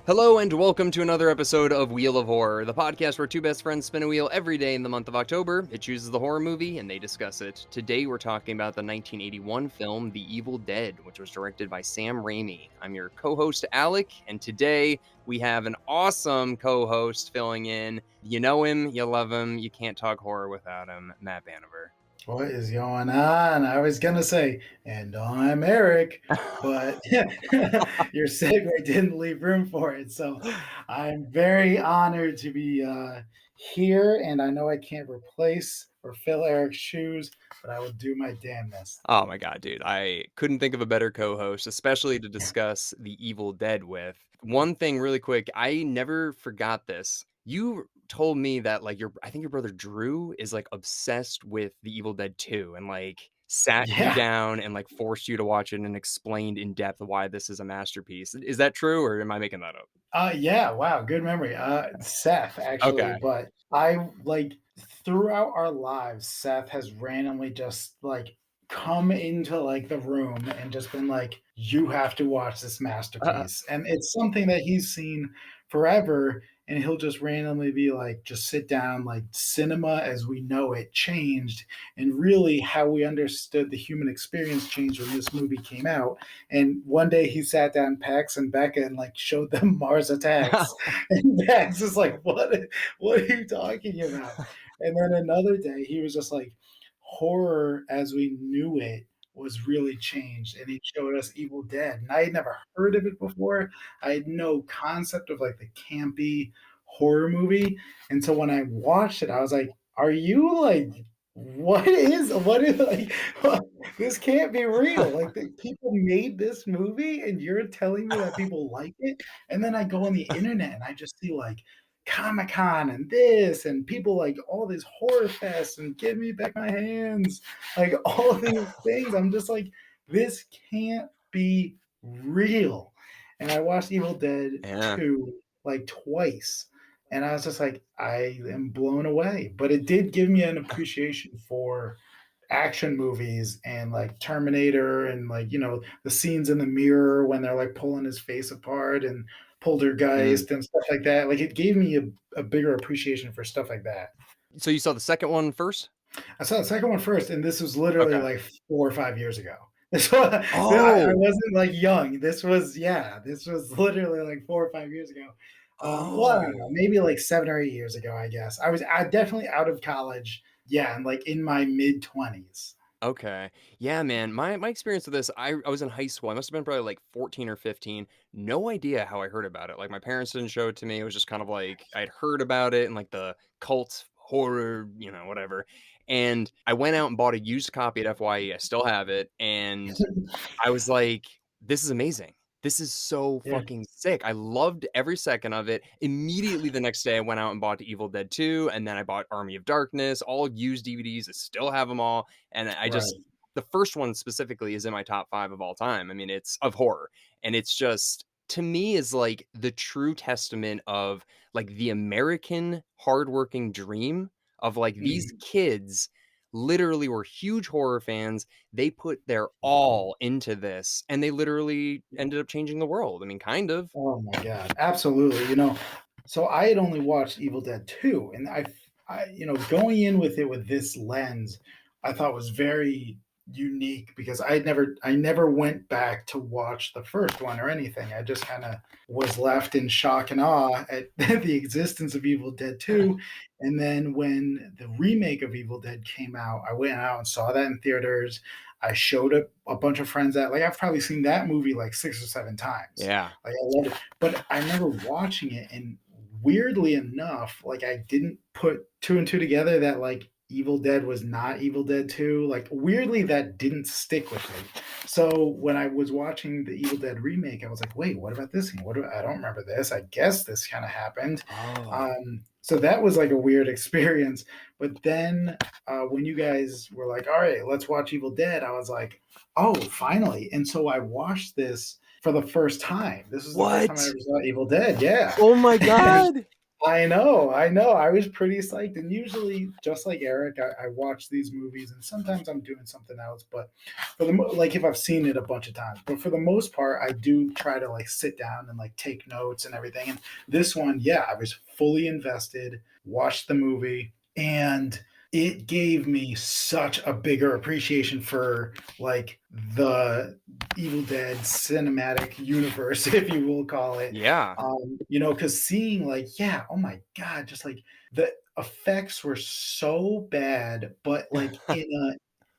Hello and welcome to another episode of Wheel of Horror, the podcast where two best friends spin a wheel every day in the month of October. It chooses the horror movie and they discuss it. Today we're talking about the 1981 film The Evil Dead, which was directed by Sam Raimi. I'm your co-host Alec, and today we have an awesome co-host filling in. You know him, you love him, you can't talk horror without him, Matt Banever. What is going on? I was gonna say, and I'm Eric, but your segue didn't leave room for it. So I'm very honored to be here, and I know I can't replace or fill Eric's shoes, but I will do my damnedest. Oh my god, dude. I couldn't think of a better co-host, especially to discuss The Evil Dead with. One thing really quick, I never forgot this. You told me that I think your brother Drew is obsessed with The Evil Dead 2 and sat you Yeah, down and forced you to watch it and explained in depth why this is a masterpiece. Is that true or am I making that up? yeah, wow, good memory. Seth actually, Okay. but I throughout our lives, Seth has randomly just come into the room and just been like, "You have to watch this masterpiece," and it's something that he's seen forever. And he'll just randomly be like, just sit down, like cinema as we know it changed, and really how we understood the human experience changed when this movie came out. And one day he sat down Pax and Becca and showed them Mars Attacks. And Pax is like, what are you talking about? And then another day he was just like, horror as we knew it was really changed. And he showed us Evil Dead. And I had never heard of it before. I had no concept of the campy horror movie. And so when I watched it, I was like, are you what is this can't be real. Like the people made this movie and you're telling me that people like it. And then I go on the internet and I just see Comic Con and this and people like all these horror fests and give me back my hands, like all these things. I'm just like, this can't be real. And I watched Evil Dead Yeah. 2 like twice. And I was just like, I am blown away. But it did give me an appreciation for action movies and Terminator and the scenes in the mirror when they're pulling his face apart and Mm. Poltergeist and stuff like that. Like it gave me a bigger appreciation for stuff like that. So you saw the second one first? I saw the second one first, and this was literally Okay. like 4 or 5 years ago. This was I Oh. wasn't young. This was literally like 4 or 5 years ago. Well, I don't know, Oh. maybe like 7 or 8 years ago, I guess. I definitely out of college. Yeah, and in my mid 20s. Okay. Yeah, man. My experience with this, I was in high school. I must have been probably 14 or 15. No idea how I heard about it. Like my parents didn't show it to me. It was just kind of like I'd heard about it and the cult horror, whatever. And I went out and bought a used copy at FYE. I still have it. And I was like, this is amazing. This is so Yeah, fucking sick. I loved every second of it. Immediately the next day, I went out and bought Evil Dead 2, and then I bought Army of Darkness, all used DVDs. I still have them all. And right. the first one specifically is in my top 5 of all time. I mean, it's of horror. And it's just, to me, is the true testament of the American hardworking dream of these Mhm. kids literally were huge horror fans. They put their all into this and they literally ended up changing the world. I mean, kind of. Oh my god, absolutely. So I had only watched Evil Dead 2, and going in with it with this lens, I thought was very unique because I never went back to watch the first one or anything. I just kind of was left in shock and awe at the existence of Evil Dead 2. And then when the remake of Evil Dead came out, I went out and saw that in theaters. I showed a bunch of friends that I've probably seen that movie like 6 or 7 times. Yeah. Like I loved it, but I remember watching it, and weirdly enough, I didn't put two and two together that Evil Dead was not Evil Dead 2. Like weirdly, that didn't stick with me. So when I was watching the Evil Dead remake, I was like, wait, what about this scene? I don't remember this. I guess this kind of happened. Oh. So that was like a weird experience. But then when you guys were like, all right, let's watch Evil Dead, I was like, oh, finally. And so I watched this for the first time. This was the first time I What? ever saw Evil Dead. Yeah. Oh my God. I know, I know. I was pretty psyched, and usually, just like Eric, I watch these movies, and sometimes I'm doing something else. But for the like, if I've seen it a bunch of times, but for the most part, I do try to like sit down and like take notes and everything. And this one, yeah, I was fully invested, watched the movie, and it gave me such a bigger appreciation for like the Evil Dead cinematic universe, if you will call it. Yeah. Because seeing like, yeah, oh my god, just like the effects were so bad, but like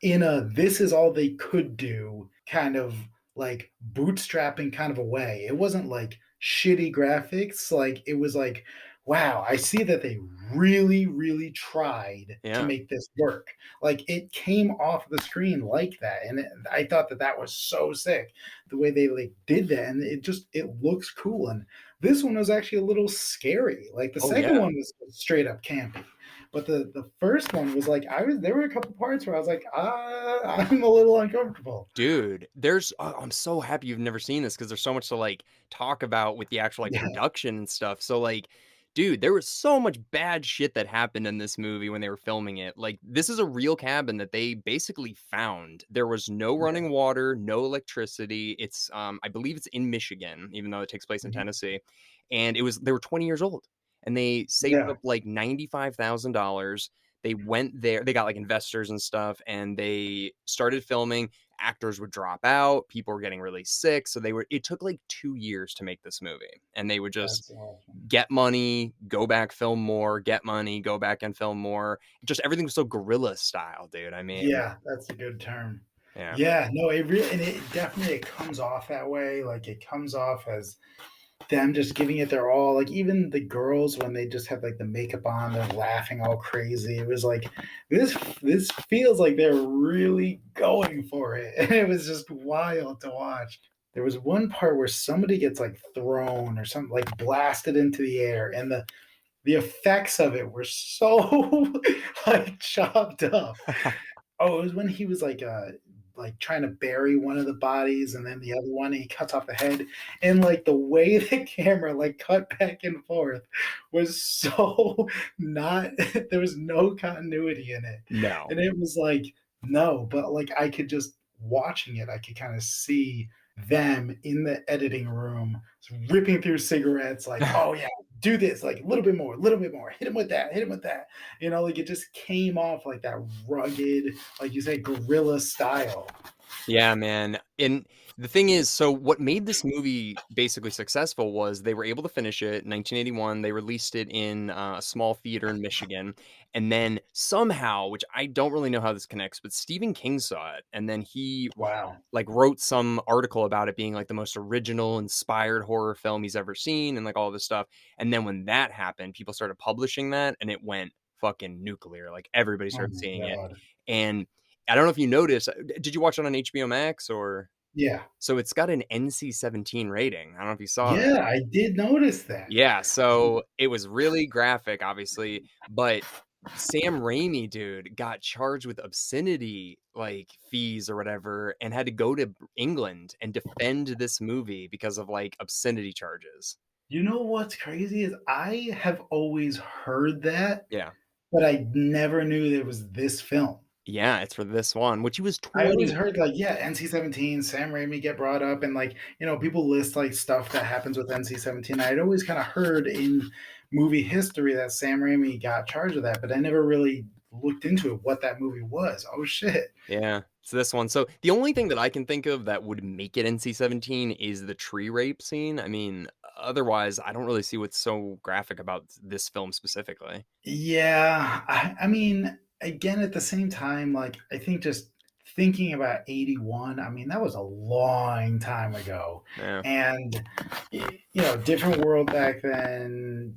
in a this is all they could do kind of like bootstrapping kind of a way. It wasn't like shitty graphics, like it was like, wow, I see that they really, really tried to Yeah. make this work. Like it came off the screen like that, and I thought that that was so sick the way they like did that, and it looks cool. And this one was actually a little scary. Like the Oh, second yeah. one was straight up campy, but the first one was like I was there were a couple parts where I was like, I'm a little uncomfortable. Dude, there's I'm so happy you've never seen this because there's so much to, like, talk about with the actual, like, Yeah, production and stuff. So, like, dude, there was so much bad shit that happened in this movie when they were filming it. Like, this is a real cabin that they basically found. There was no yeah, running water, no electricity. It's, I believe it's in Michigan, even though it takes place in mhm, Tennessee, and they were 20 years old, and they saved yeah. up, like, $95,000. They went there, they got, like, investors and stuff, and they started filming. Actors would drop out, people were getting really sick, so it took like 2 years to make this movie, and they would just That's awesome. get money, go back, film more, get money, go back and film more. Just everything was so guerrilla style, dude. I mean, Yeah, that's a good term. yeah. Yeah, no, it really and it definitely it comes off that way. Like it comes off as them just giving it their all. Like even the girls when they just have like the makeup on, they're laughing all crazy. It was like this feels like they're really going for it. And it was just wild to watch. There was one part where somebody gets like thrown or something like blasted into the air, and the effects of it were so like chopped up. Oh, it was when he was like trying to bury one of the bodies, and then the other one, he cuts off the head, and like the way the camera like cut back and forth was so not. There was no continuity in it, No. and it was like no, but like I could just watching it, I could kind of see them in the editing room ripping through cigarettes, like, oh yeah, do this, like a little bit more, hit him with that, hit him with that. Like it just came off like that rugged, like you say, guerrilla style. Yeah, man. And the thing is, so what made this movie basically successful was they were able to finish it in 1981. They released it in a small theater in Michigan. And then somehow, which I don't really know how this connects, but Stephen King saw it. And then he Wow. like wrote some article about it being like the most original, inspired horror film he's ever seen and like all this stuff. And then when that happened, people started publishing that and it went fucking nuclear. Like everybody Oh started my seeing it. god. And I don't know if you noticed, did you watch it on HBO Max or Yeah. so it's got an NC-17 rating. I don't know if you saw that. Yeah, I did notice that. Yeah, so it was really graphic, obviously, but Sam Raimi, dude, got charged with obscenity, like, fees or whatever, and had to go to England and defend this movie because of, like, obscenity charges. You know what's crazy is I have always heard that, Yeah. but I never knew there was this film. Yeah, it's for this one, which he was I always 20. heard like, yeah, NC-17, Sam Raimi get brought up, and like, people list like stuff that happens with NC-17. I'd always kind of heard in movie history that Sam Raimi got charged with that, but I never really looked into it, what that movie was. Oh shit. Yeah, it's this one. So, the only thing that I can think of that would make it NC-17 is the tree rape scene. I mean, otherwise, I don't really see what's so graphic about this film specifically. Yeah, I mean, again, at the same time, like I think just thinking about 81, I mean, that was a long time ago. Yeah. And different world back then.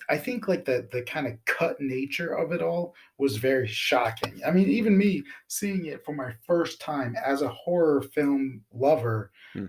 I think like the kind of cut nature of it all was very shocking. I mean, even me seeing it for my first time as a horror film lover Hmm.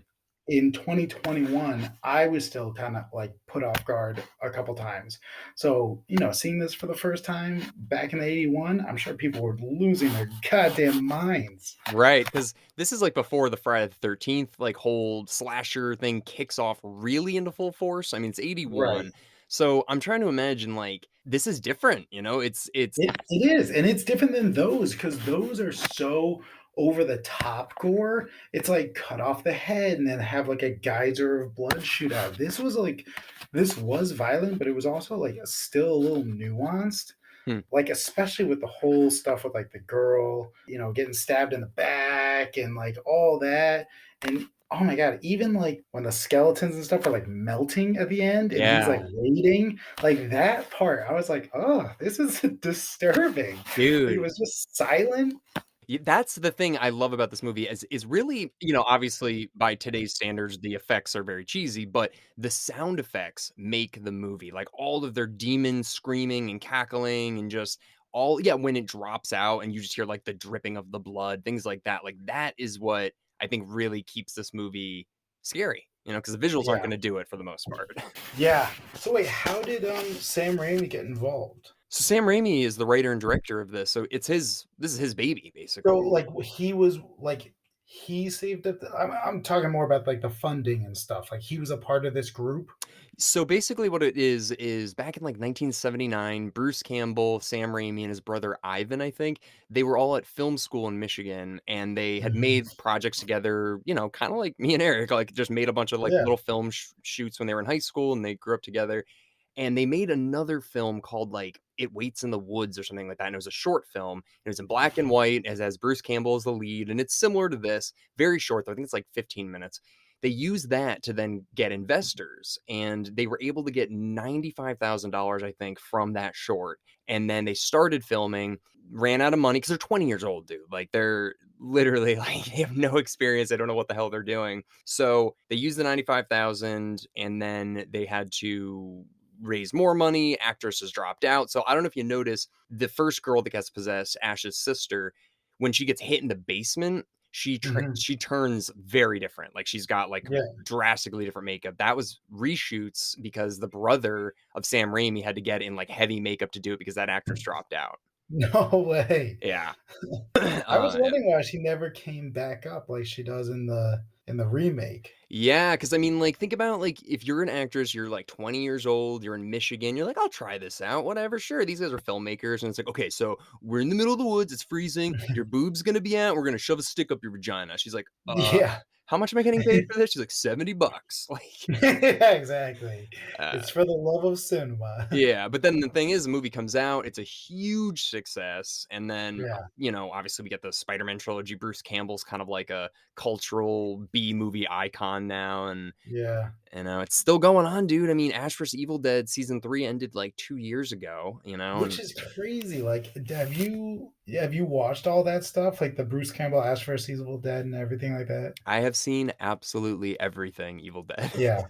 in 2021, I was still kind of like put off guard a couple times. So, seeing this for the first time back in 81, I'm sure people were losing their goddamn minds. Right, because this is, like, before the Friday the 13th, like, whole slasher thing kicks off really into full force. I mean, it's Right. 81, So I'm trying to imagine, like, this is different, it's It is, and it's different than those because those are so over the top gore. It's like cut off the head and then have like a geyser of blood shoot out. This was violent, but it was also like still a little nuanced. hmm, Like especially with the whole stuff with like the girl, getting stabbed in the back and like all that. And oh my god, even like when the skeletons and stuff are like melting at the end and he's like yeah, waiting, like that part, I was like, oh, this is disturbing. Like it dude. was just silent. That's the thing I love about this movie is really, obviously by today's standards, the effects are very cheesy, but the sound effects make the movie. Like all of their demons screaming and cackling and just when it drops out and you just hear like the dripping of the blood, things like that. Like that is what I think really keeps this movie scary, because the visuals aren't Yeah. going to do it for the most part. Yeah. So wait, how did Sam Raimi get involved? So Sam Raimi is the writer and director of this. So this is his baby So basically. like he was like he saved up I'm talking more about like the funding and stuff. Like he was a part of this group. So basically what it is back in like 1979, Bruce Campbell, Sam Raimi, and his brother Ivan, I think, they were all at film school in Michigan and they had Mhm. made projects together, kind of like me and Eric, like just made a bunch of like Yeah. little film shoots when they were in high school and they grew up together. And they made another film called like It Waits in the Woods or something like that. And it was a short film. It was in black and white, as Bruce Campbell as the lead. And it's similar to this, very short though. I think it's like 15 minutes. They used that to then get investors, and they were able to get $95,000, I think, from that short. And then they started filming, ran out of money because they're 20 years old, dude. Like they're literally like they have no experience. They don't know what the hell they're doing. So they used the 95,000, and then they had to raise more money. Actresses dropped out. So I don't know if you notice the first girl that gets possessed, Ash's sister, when she gets hit in the basement, Mhm. she turns very different. Like she's got like Yeah. drastically different makeup. That was reshoots because the brother of Sam Raimi had to get in like heavy makeup to do it because that actress dropped out. No way. Yeah. I was Yeah. wondering why she never came back up like she does in the remake. Yeah, because I mean, like, think about like if you're an actress, you're like 20 years old, you're in Michigan, you're like, I'll try this out, whatever. Sure, these guys are filmmakers, and it's like, okay, so we're in the middle of the woods, it's freezing, your boob's gonna be out, we're gonna shove a stick up your vagina. She's like, Yeah. how much am I getting paid for this? She's like, $70. Like, Yeah, exactly. uh, It's for the love of cinema. yeah, but then the thing is, the movie comes out, it's a huge success, and then, Yeah. obviously we get the Spider-Man trilogy. Bruce Campbell's kind of like a cultural B movie icon now, and Yeah. it's still going on, dude. I mean, Ash vs. Evil Dead season 3 ended like 2 years ago, Which and is crazy. Like, have you watched all that stuff? Like the Bruce Campbell Ash vs. Evil Dead and everything like that? I have seen absolutely everything Evil Dead. Yeah.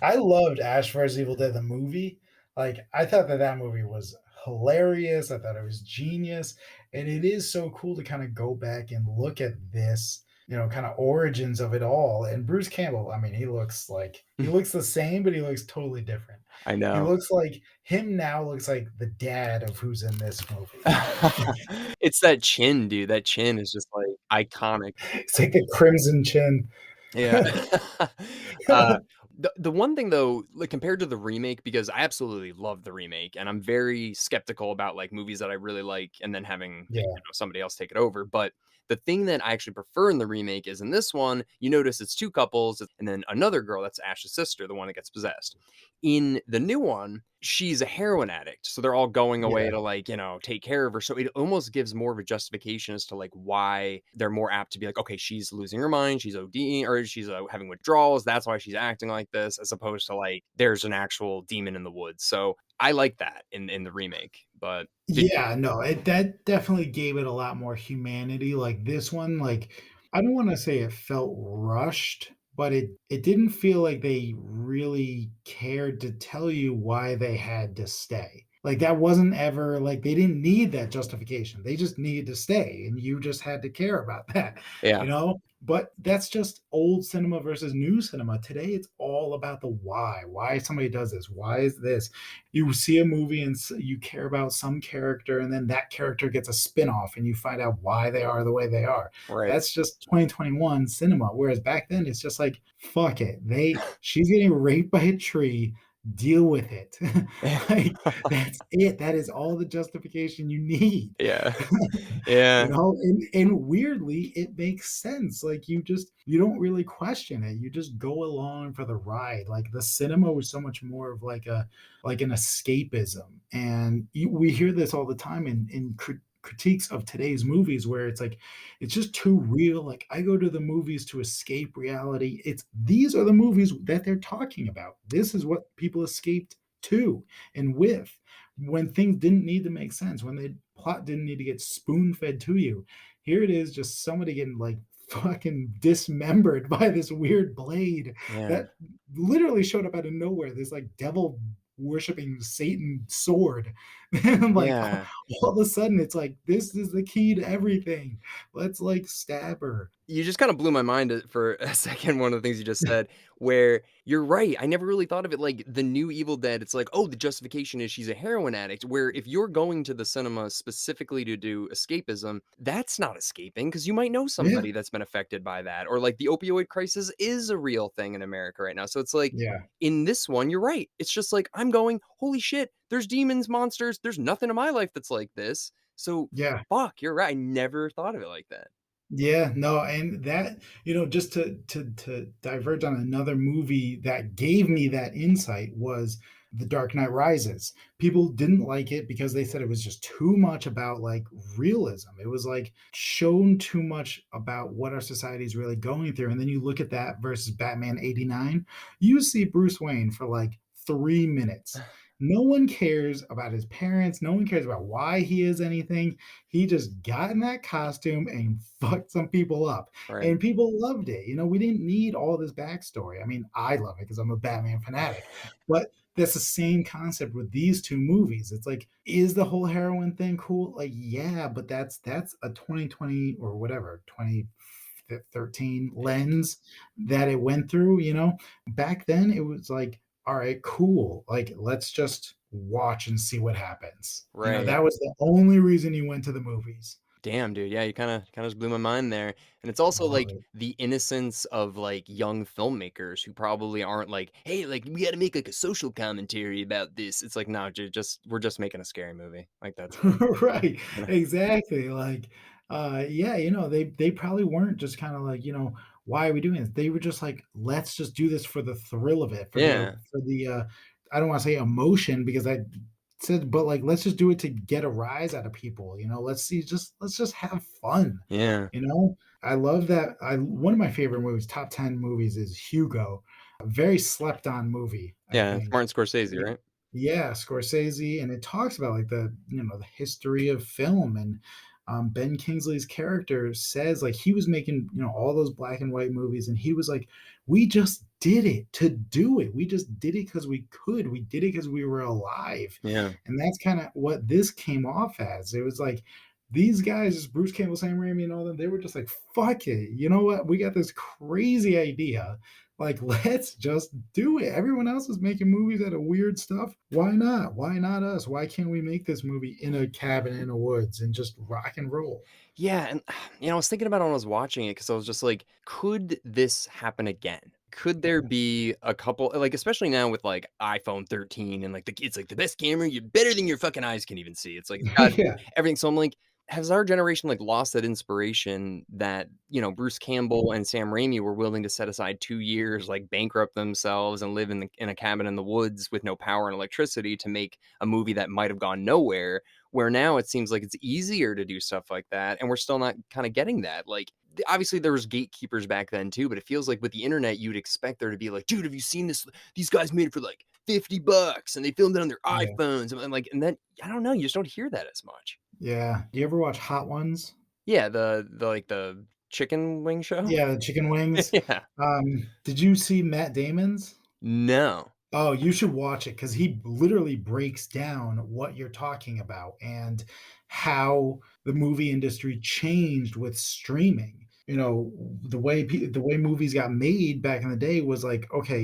I loved Ash vs. Evil Dead, the movie. Like, I thought that movie was hilarious. I thought it was genius. And it is so cool to kind of go back and look at this, kind of origins of it all. And Bruce Campbell, I mean, he looks the same, but he looks totally different. I He know. looks like him now looks like the dad of who's in this movie. It's that chin, dude. That chin is just, like, iconic. It's like the crimson chin. Yeah. Uh, the one thing though, like, compared to the remake, because I absolutely love the remake, and I'm very skeptical about, like, movies that I really like and then having, Yeah, somebody else take it over, but the thing that I actually prefer in the remake is in this one, you notice it's 2 couples and then another girl, that's Ash's sister, the one that gets possessed. In the new one, she's a heroin addict, so they're all going away yeah, to, like, take care of her, so it almost gives more of a justification as to, like, why they're more apt to be like, "Okay, she's losing her mind, she's ODing or she's, having withdrawals, that's why she's acting like this," as opposed to, like, there's an actual demon in the woods, so I like that in the remake, but did yeah, no, that definitely gave it a lot more humanity, like, this one, like, I don't wanna say it felt rushed, but it didn't feel like they really cared to tell you why they had to stay. Like, that wasn't ever like, they didn't need that justification, they just needed to stay, and you just had to care about that, yeah, you know? But that's just old cinema versus new cinema. Today, it's all about the why somebody does this, why is this? You see a movie and you care about some character, and then that character gets a spin-off and you find out why they are the way they are. right. That's just 2021 cinema. Whereas back then it's just like, fuck it. She's getting raped by a tree. deal with it. Like, that's it. That is all the justification you need. Yeah. You Yeah. know, and weirdly, it makes sense. Like, you don't really question it. You just go along for the ride. Like, the cinema was so much more of like an escapism, and we hear this all the time in critiques of today's movies where it's like it's just too real. Like, I go to the movies to escape reality. It's these are the movies that they're talking about. This is what people escaped to and with when things didn't need to make sense, when the plot didn't need to get spoon fed to you. Here it is, just somebody getting like fucking dismembered by this weird blade Yeah. that literally showed up out of nowhere. This like devil worshiping Satan sword. And like Yeah. all of a sudden it's like this is the key to everything. Let's like stab her. You just kinda blew my mind, for a second, one of the things you just said, where you're right, I never really thought of it like the new Evil Dead, it's like, "Oh, the justification is she's a heroin addict," where if you're going to the cinema specifically to do escapism, that's not escaping because you might know Yeah, somebody that's been affected by that, or, like, the opioid crisis is a real thing in America right now, so it's like, yeah, in this one, you're right, it's just like, I'm going, "Holy shit, there's demons, monsters, there's nothing in my life that's like this," so, yeah. fuck, you're right, I never thought of it like that. Yeah, no, and that, just to diverge on another movie that gave me that insight was The Dark Knight Rises. People didn't like it because they said it was just too much about like realism. It was like shown too much about what our society is really going through. And then you look at that versus Batman 89, you see Bruce Wayne for like 3 minutes. No one cares about his parents. No one cares about why he is anything. He just got in that costume and fucked some people up, Right. and people loved it. We didn't need all this backstory. I mean, I love it because I'm a Batman fanatic, but that's the same concept with these two movies. It's like, is the whole heroin thing cool? Like, yeah, but that's a 2020 or whatever 2013 lens that it went through. Back then it was like, all right, cool. Like, let's just watch and see what happens. Right. That was the only reason you went to the movies. Damn, dude. Yeah, you kinda just blew my mind there. And it's I also, love like, it. the innocence of, like, young filmmakers who probably aren't like, "Hey, like, we gotta make, like, a social commentary about this." It's like, "No, dude, just we're just making a scary movie." Like, that's it. Right, You know? exactly, like, yeah, they probably weren't just kinda like, "Why are we doing this?" They were just like, "Let's just do this for the thrill of it, Yeah. for the, I don't wanna say emotion because I said but, like, let's just do it to get a rise out of people, let's just have fun, Yeah. you know? I love that I one of my favorite movies, top 10 movies is Hugo, a very slept on movie, I Yeah, it's think. Martin Scorsese, right? Yeah, Scorsese, and it talks about like the history of film, and Ben Kingsley's character says like he was making all those black and white movies, and he was like, we just did it to do it. We just did it because we could. We did it because we were alive, Yeah. and that's kind of what this came off as. It was like these guys, Bruce Campbell, Sam Raimi, and all them, they were just like, fuck it. You know what? We got this crazy idea, like, let's just do it. Everyone else is making movies out of weird stuff. Why not? Why not us? Why can't we make this movie in a cabin in the woods and just rock and roll? Yeah, and, I was thinking about it when I was watching it because I was just like, "Could this happen again?" Could there be a couple like, especially now with, like, iPhone 13 and, like, it's, like, the best camera, you're better than your fucking eyes can even see. It's, like, it's got Yeah, everything, so I'm like, has our generation, like, lost that inspiration that, Bruce Campbell and Sam Raimi were willing to set aside 2 years, like, bankrupt themselves and live in a cabin in the woods with no power and electricity to make a movie that might have gone nowhere, where now it seems like it's easier to do stuff like that, and we're still not kinda getting that, like, obviously, there was gatekeepers back then too, but it feels like with the internet, you'd expect there to be like, "Dude, have you seen this? These guys made it for, like, $50, and they filmed it on their yeah, iPhones," and, like and then I don't know, you just don't hear that as much. yeah. Do you ever watch Hot Ones? Yeah, the chicken wing show? Yeah, the chicken wings. Yeah. Did you see Matt Damon's? No. Oh, you should watch it because he literally breaks down what you're talking about and how the movie industry changed with streaming. The way movies got made back in the day was like, okay,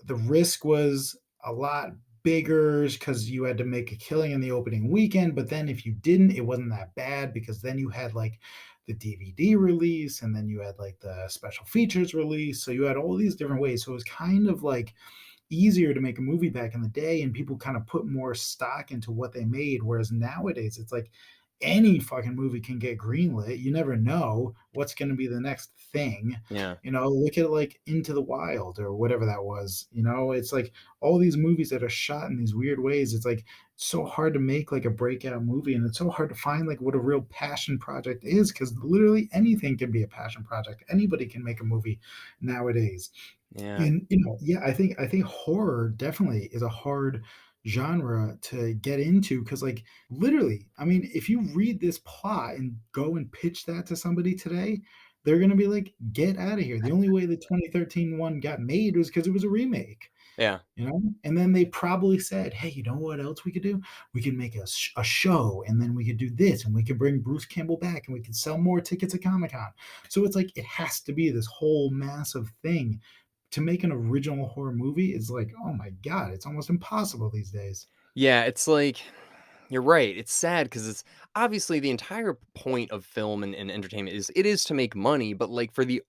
the risk was a lot bigger because you had to make a killing in the opening weekend, but then if you didn't, it wasn't that bad because then you had like the DVD release and then you had like the special features release. So you had all these different ways. So it was kind of like easier to make a movie back in the day, and people kind of put more stock into what they made. Whereas nowadays, it's like any fucking movie can get greenlit. You never know what's going to be the next thing. Yeah. Look at like Into the Wild or whatever that was. It's like all these movies that are shot in these weird ways. It's like so hard to make like a breakout movie, and it's so hard to find like what a real passion project is, because literally anything can be a passion project. Anybody can make a movie nowadays. Yeah. And, yeah, I think horror definitely is a hard genre to get into, because, like, literally, I mean, if you read this plot and go and pitch that to somebody today, they're gonna be like, "Get out of here." The only way the 2013 one got made was because it was a remake. Yeah. And then they probably said, "Hey, you know what else we could do? We could make a show, and then we could do this, and we could bring Bruce Campbell back, and we could sell more tickets at Comic-Con." So it's like it has to be this whole massive thing. To make an original horror movie is like, oh my god, it's almost impossible these days. Yeah, it's like you're right. It's sad because it's obviously the entire point of film and entertainment is it is to make money, but like for the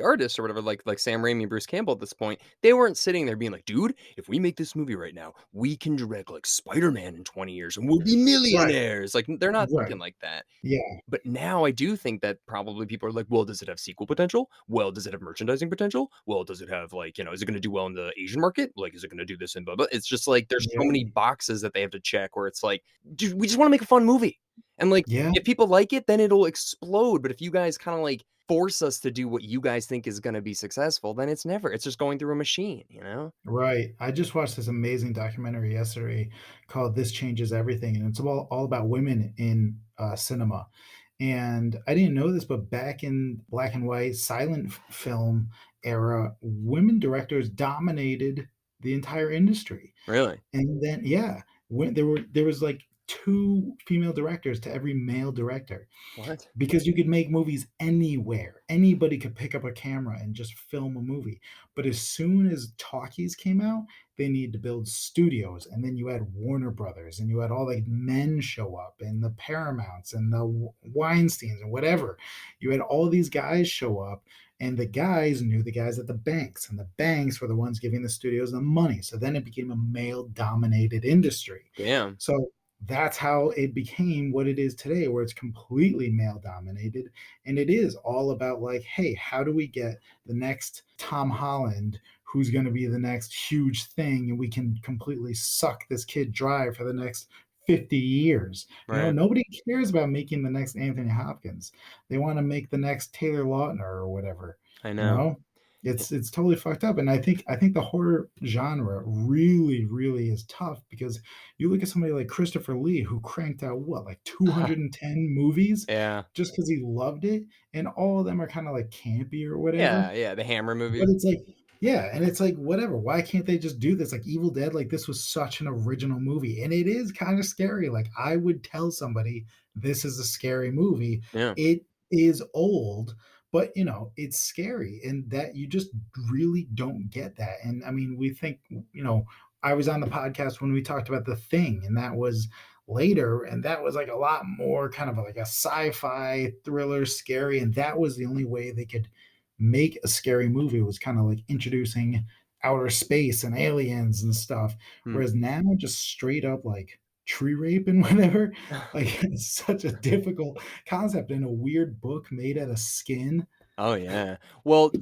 artists or whatever, like Sam Raimi and Bruce Campbell at this point, they weren't sitting there being like, dude, if we make this movie right now, we can direct like Spider-Man in 20 years and we'll be Right, millionaires. Like they're not thinking right. like that. Yeah, But now I do think that probably people are like, well, does it have sequel potential? Well, does it have merchandising potential? Well, does it have like, is it going to do well in the Asian market? Like, is it going to do this in blah, blah? It's just like there's so many yeah, boxes that they have to check where it's like, dude, we just want to make a fun movie. And like, yeah. if people like it, then it'll explode. But if you guys kind of like force us to do what you guys think is going to be successful, then it's just going through a machine, you know? Right. I just watched this amazing documentary yesterday called "This Changes Everything," and it's all about women in cinema. And I didn't know this, but back in black and white silent film era, women directors dominated the entire industry. Really? And then, yeah, when there was like two female directors to every male director, What? because you could make movies anywhere. Anybody could pick up a camera and just film a movie. But as soon as talkies came out, they need to build studios, and then you had Warner Brothers, and you had all like men show up, and the Paramounts, and the Weinsteins, and whatever. You had all these guys show up, and the guys knew the guys at the banks, and the banks were the ones giving the studios the money. So then it became a male-dominated industry. Damn. So that's how it became what it is today, where it's completely male dominated. And it is all about like, hey, how do we get the next Tom Holland, who's going to be the next huge thing, and we can completely suck this kid dry for the next 50 years. Right. Nobody cares about making the next Anthony Hopkins. They want to make the next Taylor Lautner or whatever. I you know. know it's totally fucked up. And I think the horror genre really really is tough, because you look at somebody like Christopher Lee, who cranked out what, like 210 movies Yeah. just because he loved it, and all of them are kind of like campy or whatever. Yeah. Yeah. The Hammer movies. But it's like, yeah, and it's like, whatever. Why can't they just do this? Like Evil Dead, like this was such an original movie, and it is kind of scary. Like I would tell somebody this is a scary movie. Yeah. It is old, but it's scary, and that you just really don't get that. And I mean, we think, I was on the podcast when we talked about The Thing, and that was later, and that was like a lot more kind of like a sci-fi thriller, scary, and that was the only way they could make a scary movie, was kind of like introducing outer space and aliens and stuff. Hmm. Whereas now, just straight up like tree rape and whatever, like it's such a difficult concept in a weird book made out of skin. Oh, yeah. Well,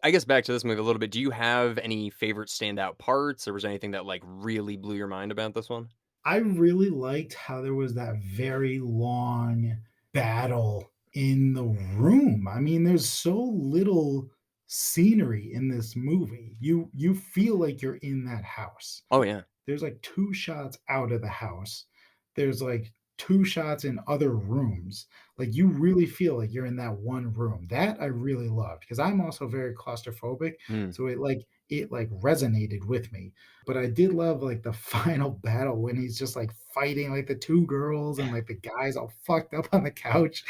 I guess back to this movie a little bit, do you have any favorite standout parts, or was there anything that, like, really blew your mind about this one? I really liked how there was that very long battle in the room. I mean, there's so little scenery in this movie. You feel like you're in that house. Oh, yeah. There's like 2 shots out of the house. There's like 2 shots in other rooms. Like, you really feel like you're in that one room. That I really loved, because 'cause I'm also very claustrophobic, Mm. so it resonated with me. But I did love, like, the final battle when he's just, like, fighting, like, the 2 girls, and, like, the guy's all fucked up on the couch.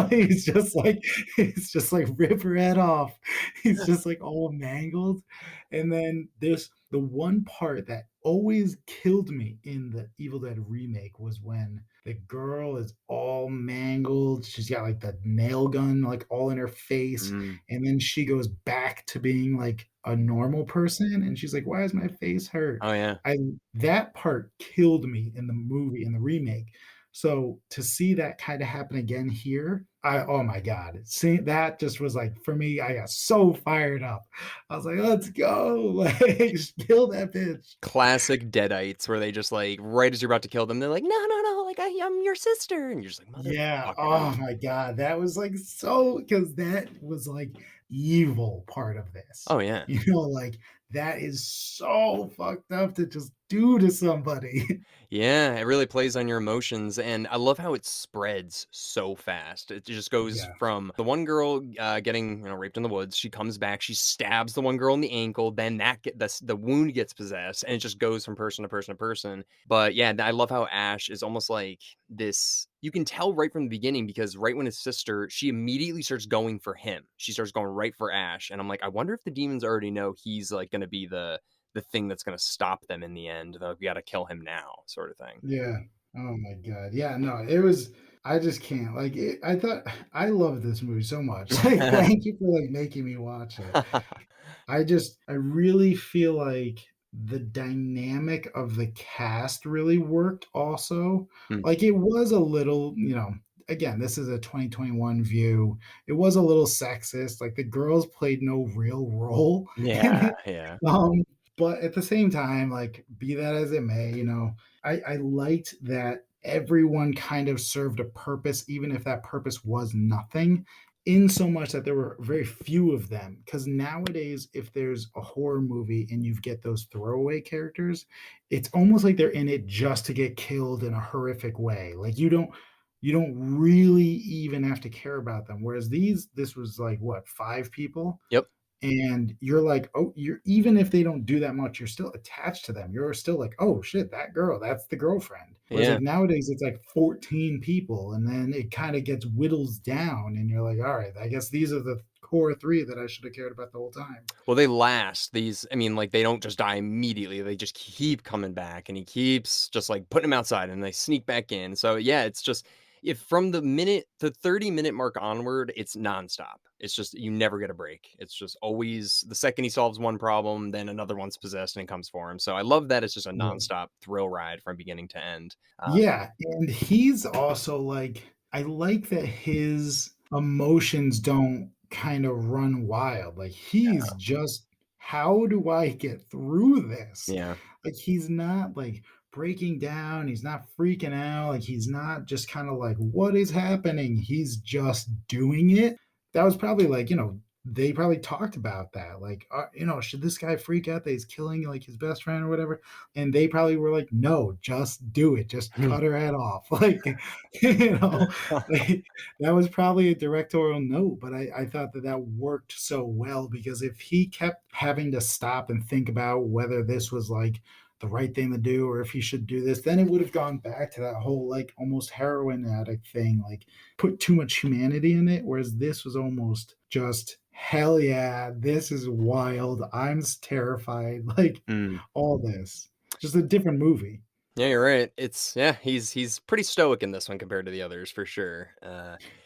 He's just like rip her head off. He's just, like, all mangled. And then there's the one part that always killed me in the Evil Dead remake, was when The girl is all mangled. She's got like the nail gun like all in her face. Mm. And then she goes back to being like a normal person. And she's like, why is my face hurt? Oh, yeah. I That part killed me in the movie, in the remake. So to see that kind of happen again here, oh my God. See, that just was like for me, I got so fired up. I was like, let's go. Like, just kill that bitch. Classic Deadites where they just, like, right as you're about to kill them, they're like, "No, no, no, like, I'm your sister," and you're just like, Yeah, "Motherfucker." oh my god, that was, like, so because that was, like, evil part of this, Oh, yeah. like, that is so fucked up to just do to somebody. Yeah, it really plays on your emotions, and I love how it spreads so fast. It just goes Yeah, from the one girl, getting, raped in the woods, she comes back, she stabs the one girl in the ankle, then the wound gets possessed, and it just goes from person to person to person. But, yeah, I love how Ash is almost like this you can tell right from the beginning because right when his sister she immediately starts going for him. She starts going right for Ash, and I'm like, "I wonder if the demons already know he's, like, gonna be the thing that's gonna stop them in the end, though we gotta kill him now, sort of thing." yeah. Oh my god, yeah, no, it was I just can't, like, I thought I love this movie so much, like, thank you for, like, making me watch it. I really feel like the dynamic of the cast really worked also. Mm. Like, it was a little, again, this is a 2021 view. It was a little sexist, like, the girls played no real role in Yeah, it. yeah. Um, but at the same time, like, be that as it may, I liked that everyone kind of served a purpose, even if that purpose was nothing, in so much that there were very few of them. Because nowadays, if there's a horror movie and you get those throwaway characters, it's almost like they're in it just to get killed in a horrific way. Like you don't really even have to care about them. Whereas this was like what, five people? Yep. And you're like, oh, you're even if they don't do that much, you're still attached to them. You're still like, oh shit, that girl, that's the girlfriend. Whereas Yeah. like nowadays it's like 14 people and then it kind of gets whittles down and you're like, all right, I guess these are the core three that I should have cared about the whole time. Well, they last. Like, they don't just die immediately, they just keep coming back, and he keeps just, like, putting them outside, and they sneak back in, so, yeah, it's just if from the 30-minute mark onward, it's nonstop. It's just you never get a break. It's just always the second he solves one problem, then another one's possessed and comes for him, so I love that it's just a nonstop thrill ride from beginning to end. Yeah, and he's also like I like that his emotions don't kind of run wild. Like he's just how do I get through this? Yeah. Like he's not like breaking down, he's not freaking out, like he's not just kind of like what is happening? He's just doing it. That was probably like, they probably talked about that. Like, should this guy freak out that he's killing like his best friend or whatever? And they probably were like, "No, just do it. Just cut her head off." Like, you know, like, that was probably a directorial note, but I thought that that worked so well because if he kept having to stop and think about whether this was like the right thing to do or if he should do this, then it would have gone back to that whole like almost heroin addict thing, like put too much humanity in it. Whereas this was almost just hell yeah, this is wild. I'm terrified. Like Mm. all this. Just a different movie. Yeah, you're right. He's pretty stoic in this one compared to the others for sure,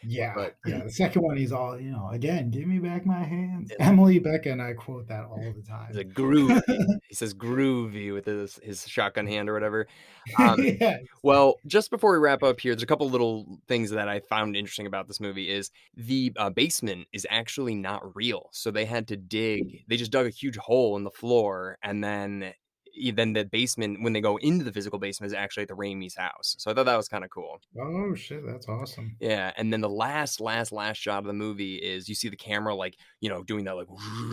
Yeah, but yeah. The second one, he's all, again, give me back my hands. Emily Becca and I quote that all the he's a time. groovy. He says groovy with his shotgun hand or whatever. Um, Yes. well, just before we wrap up here, there's a couple little things that I found interesting about this movie is the, basement is actually not real. So they just dug a huge hole in the floor, and then the basement, when they go into the physical basement, is actually at the Raimi's house. So I thought that was kinda cool. Oh shit, that's awesome. Yeah, and then the last shot of the movie is you see the camera, like, doing that, like,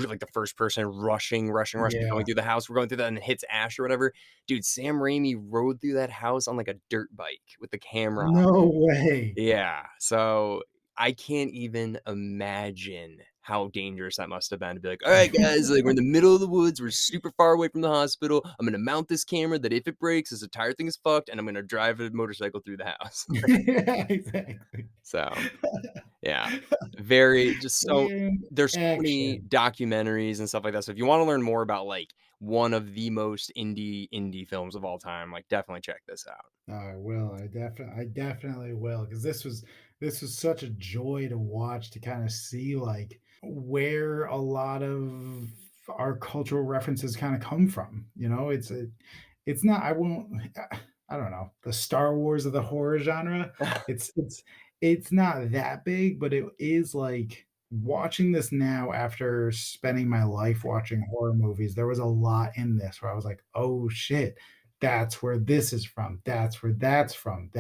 like the first person rushing, going Yeah. through the house. We're going through that, and it hits Ash or whatever. Dude, Sam Raimi rode through that house on, like, a dirt bike with the camera. No way. Yeah, so I can't even imagine how dangerous that must have been to be like, "Alright, guys, like, we're in the middle of the woods, we're super far away from the hospital. I'm gonna mount this camera that if it breaks, this entire thing is fucked, and I'm gonna drive a motorcycle through the house." Yeah, exactly. So, yeah, very just so And there's so many action. documentaries and stuff like that, so if you wanna learn more about, like, one of the most indie films of all time. Like, definitely check this out. I will. I definitely will, because this was such a joy to watch, to kind of see like where a lot of our cultural references kind of come from. It's not. I won't. I don't know, the Star Wars of the horror genre. It's not that big, but it is like watching this now after spending my life watching horror movies. There was a lot in this where I was like, oh shit, that's where this is from. That's where that's from.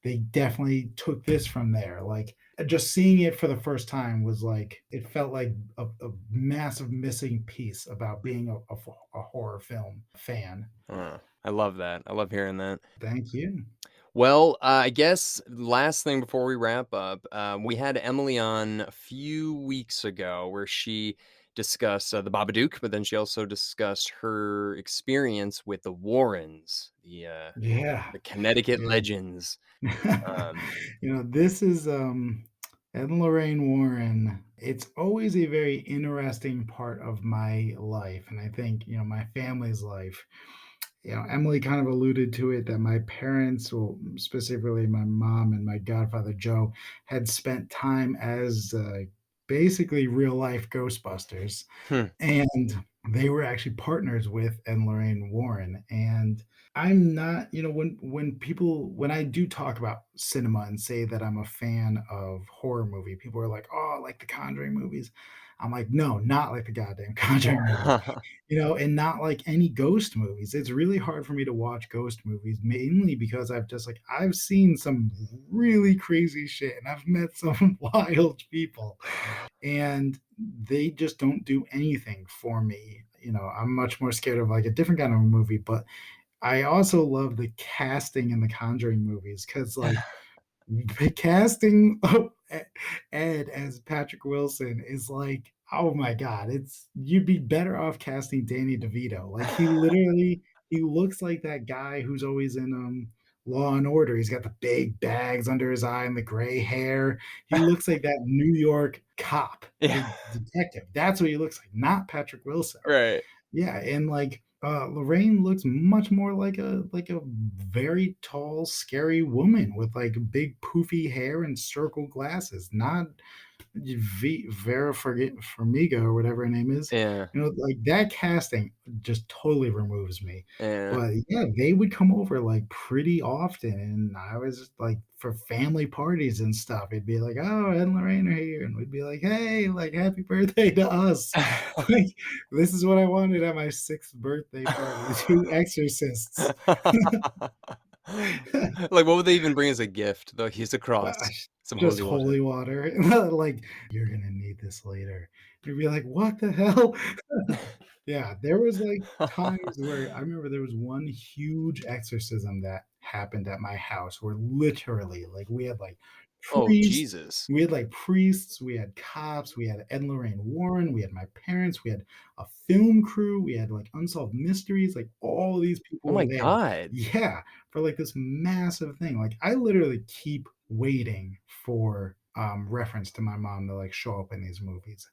They definitely took this from there. Like, just seeing it for the first time was like, it felt like a massive missing piece about being a horror film fan. I love that. I love hearing that. Thank you. Well, I guess last thing before we wrap up, we had Emily on a few weeks ago where she discussed the Babadook, but then she also discussed her experience with the Warrens, Yeah. the Connecticut Yeah. legends. Um, This is Ed and Lorraine Warren. It's always a very interesting part of my life, and I think, my family's life. Emily kind of alluded to it, that my parents, well, specifically my mom and my godfather Joe, had spent time as basically real life Ghostbusters, hmm, and they were actually partners with Ed and Lorraine Warren. And I'm not, when I do talk about cinema and say that I'm a fan of horror movie, people are like, "Oh, like the Conjuring movies." I'm like, "No, not like the goddamn Conjuring movies." And not like any ghost movies. It's really hard for me to watch ghost movies, mainly because I've seen some really crazy shit, and I've met some wild people, and they just don't do anything for me. I'm much more scared of like a different kind of movie, but I also love the casting in the Conjuring movies, because like the casting of Ed as Patrick Wilson is like, oh my god, it's you'd be better off casting Danny DeVito. Like, he looks like that guy who's always in Law and Order. He's got the big bags under his eye and the gray hair. He looks like that New York cop, yeah, the detective. That's what he looks like, not Patrick Wilson. right. Yeah, and like Lorraine looks much more like a very tall, scary woman with like big poofy hair and circle glasses, not Vera Farmiga or whatever her name is. Yeah, Like that casting just totally removes me. yeah. But yeah, they would come over like pretty often, and I was like, for family parties and stuff. It'd be like, "Oh, Ed and Lorraine are here," and we'd be like, "Hey, like happy birthday to us!" Like, this is what I wanted at my sixth birthday party: two exorcists. Like, what would they even bring as a gift? Though he's a cross, Gosh, some just holy water. holy water. Like, "You're gonna need this later." You'd be like, "What the hell?" Yeah, there was, like, times where I remember there was one huge exorcism that happened at my house where literally, like, Oh, priests Jesus. priests, we had cops, we had Ed and Lorraine Warren, we had my parents, we had a film crew, we had, like, Unsolved Mysteries, like, all these Oh people my were there. god. Yeah, for, like, this massive thing. Like, I literally keep waiting for, reference to my mom to, like, show up in these movies.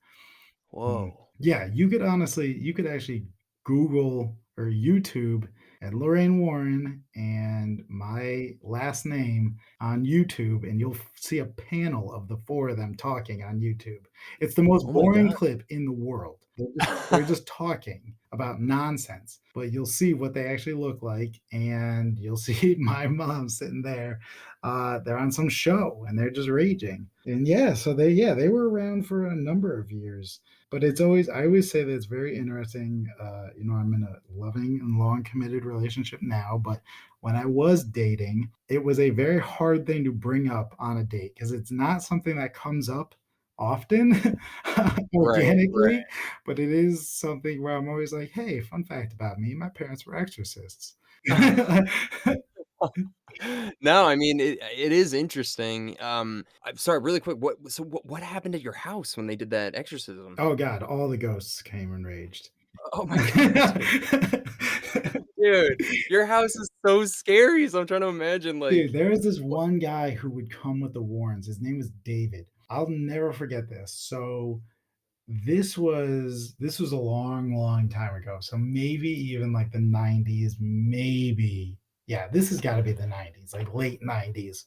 Whoa. Yeah, you could actually Google or YouTube at Lorraine Warren and my last name on YouTube, and you'll see a panel of the four of them talking on YouTube. It's the most Oh my boring god. clip in the world. They're just talking about nonsense, but you'll see what they actually look like, and you'll see my mom sitting there. They're on some show, and they're just raging. And yeah, so they were around for a number of years. But I always say that it's very interesting. I'm in a loving and long committed relationship now, but when I was dating, it was a very hard thing to bring up on a date, because it's not something that comes up often Right, organically, right. but it is something where I'm always like, hey, fun fact about me, my parents were exorcists. No, I mean, it is interesting. I'm sorry, really quick, what happened at your house when they did that exorcism? Oh god, all the ghosts came and raged. Oh my goodness, dude, your house is so scary, so I'm trying to imagine, Dude, like there was this one guy who would come with the Warrens. His name was David. I'll never forget this. So this was a long, long time ago. So maybe even like the 90s, maybe. Yeah, this has got to be the 90s, like late 90s.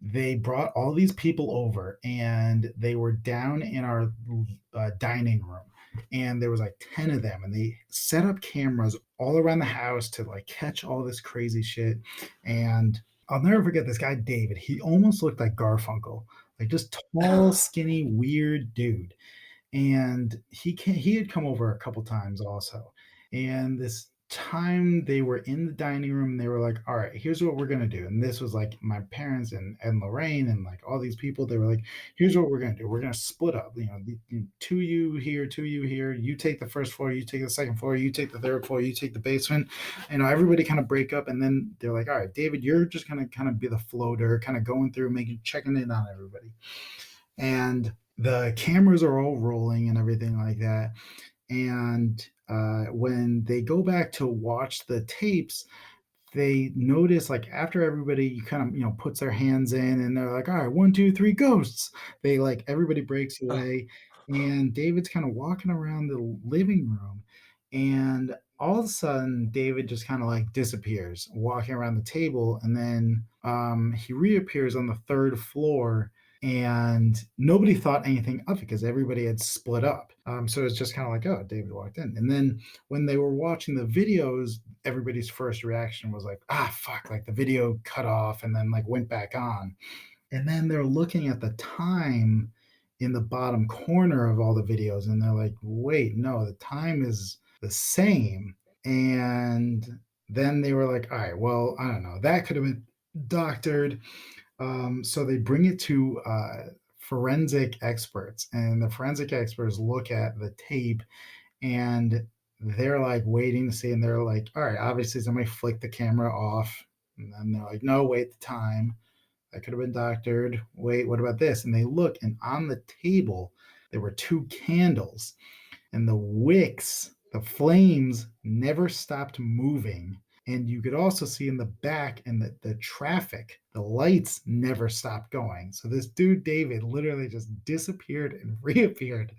They brought all these people over and they were down in our dining room, and there was like 10 of them, and they set up cameras all around the house to like catch all this crazy shit. And I'll never forget this guy David. He almost looked like Garfunkel, like just tall, skinny, weird dude. And he had come over a couple times also. And this time they were in the dining room and they were like, all right, here's what we're gonna do. And this was like my parents and Lorraine and like all these people. They were like, here's what we're gonna do. We're gonna split up, two you here, two you here. You take the first floor, you take the second floor, you take the third floor, you take the basement. Everybody kind of break up. And then they're like, all right, David, you're just gonna kind of be the floater, kind of going through, making checking in on everybody. And the cameras are all rolling and everything like that. And when they go back to watch the tapes, they notice like after everybody kind of puts their hands in and they're like, all right, one, two, three, ghosts. They like everybody breaks Oh, away, and David's kind of walking around the living room, and all of a sudden David just kind of like disappears, walking around the table, and then he reappears on the third floor, and nobody thought anything of it because everybody had split up. So it's just kind of like, oh, David walked in. And then when they were watching the videos, everybody's first reaction was like, ah, fuck, like the video cut off and then like went back on. And then they're looking at the time in the bottom corner of all the videos and they're like, wait, no, the time is the same. And then they were like, all right, well, I don't know, that could have been doctored. So they bring it to forensic experts, and the forensic experts look at the tape and they're like waiting to see, and they're like, all right, obviously somebody flicked the camera off. And then they're like, no, wait, the time. That could have been doctored. Wait, what about this? And they look, and on the table, there were two candles, and the wicks, the flames never stopped moving. And you could also see in the back and the traffic, the lights never stopped going. So this dude, David, literally just disappeared and reappeared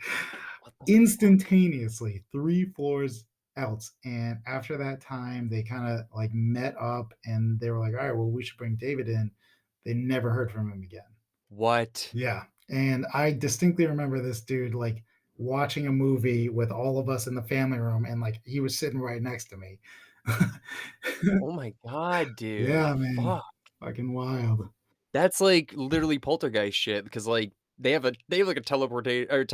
what the fuck? instantaneously 3 floors else. And after that time, they kind of like met up and they were like, all right, well, we should bring David in. They never heard from him again. What? Yeah. And I distinctly remember this dude like watching a movie with all of us in the family room, and like he was sitting right next to me. Oh my god, dude. Yeah, man. Fuck. Fucking wild. That's like literally poltergeist shit because like they have like a teleportate or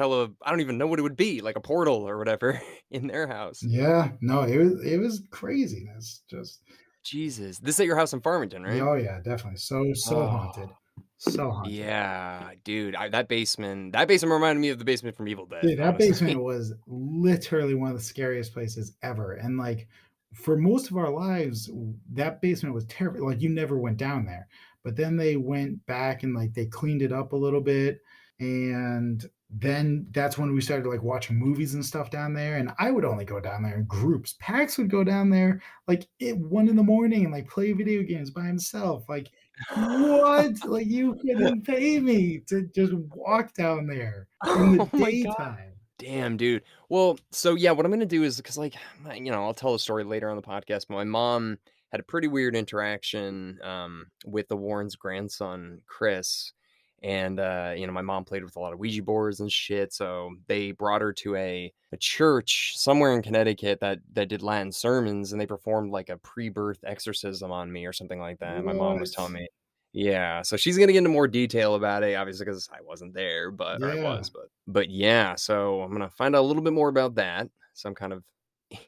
I don't even know what it would be, like a portal or whatever in their house. Yeah, no, it was craziness. Just Jesus. This at your house in Farmington, yeah, right? oh yeah, definitely. So Oh, haunted. So haunted. yeah, dude. That basement reminded me of the basement from Evil Dead, Dude, that basement honestly. was literally one of the scariest places ever. And like for most of our lives, that basement was terrible. Like you never went down there. But then they went back and like they cleaned it up a little bit. And then that's when we started like watching movies and stuff down there. And I would only go down there in groups. Pax would go down there like at 1 in the morning and like play video games by himself. Like, what? Like you couldn't pay me to just walk down there in the Oh my god. daytime. Damn, dude. Well, so yeah, what I'm gonna do is because like I'll tell a story later on the podcast, but my mom had a pretty weird interaction with the Warrens' grandson, Chris. And my mom played with a lot of Ouija boards and shit. So they brought her to a church somewhere in Connecticut that did Latin sermons, and they performed like a pre-birth exorcism on me or something like that. My mom was What? telling me. Yeah, so she's gonna get into more detail about it, obviously, because I wasn't there, or I Yeah. was, but yeah, so I'm gonna find out a little bit more about that. So I'm kind of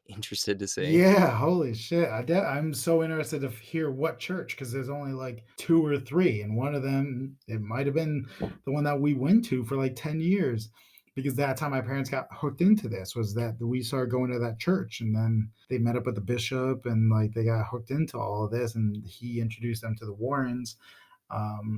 interested to see. Yeah, holy shit. I'm so interested to hear what church, because there's only like two or three, and one of them it might have been the one that we went to for like 10 years, because that's how my parents got hooked into this, was that we started going to that church, and then they met up with the bishop and like they got hooked into all of this, and he introduced them to the Warrens.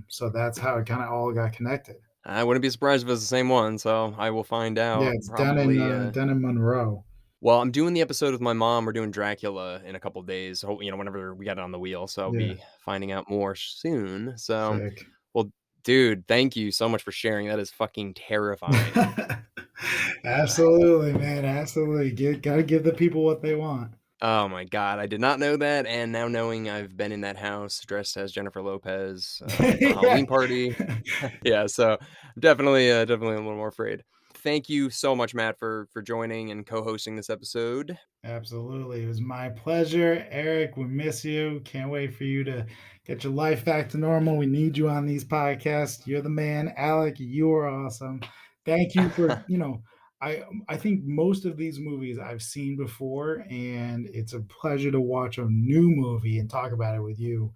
So that's how it kind of all got connected. I wouldn't be surprised if it's the same one, so I will find Yeah, out it's probably. down in Monroe. Well, I'm doing the episode with my mom. We're doing Dracula in a couple days. So, whenever we get it on the wheel. So I'll Yeah, be finding out more soon. So, sick. well, dude, thank you so much for sharing. That is fucking terrifying. Absolutely, man. Absolutely. Gotta give the people what they want. Oh my god, I did not know that, and now knowing I've been in that house dressed as Jennifer Lopez, for a Yeah. Halloween party. Yeah, so definitely a little more afraid. Thank you so much, Matt, for joining and co-hosting this episode. Absolutely. It was my pleasure. Eric, we miss you. Can't wait for you to get your life back to normal. We need you on these podcasts. You're the man. Alec, you are awesome. Thank you for, I think most of these movies I've seen before, and it's a pleasure to watch a new movie and talk about it with you.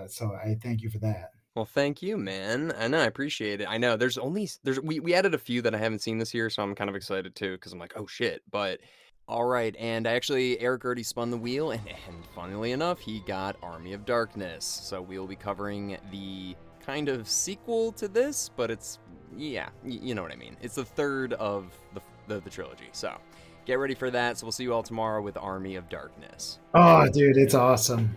So I thank you for that. Well, thank you, man. I know, I appreciate it. I know there's we added a few that I haven't seen this year, so I'm kind of excited too because I'm like, oh shit. But all right, and actually, Eric already spun the wheel, and funnily enough, he got Army of Darkness. So we'll be covering the kind of sequel to this, but it's yeah, you know what I mean. It's the third of the trilogy. So get ready for that. So we'll see you all tomorrow with Army of Darkness. Oh, dude, it's awesome.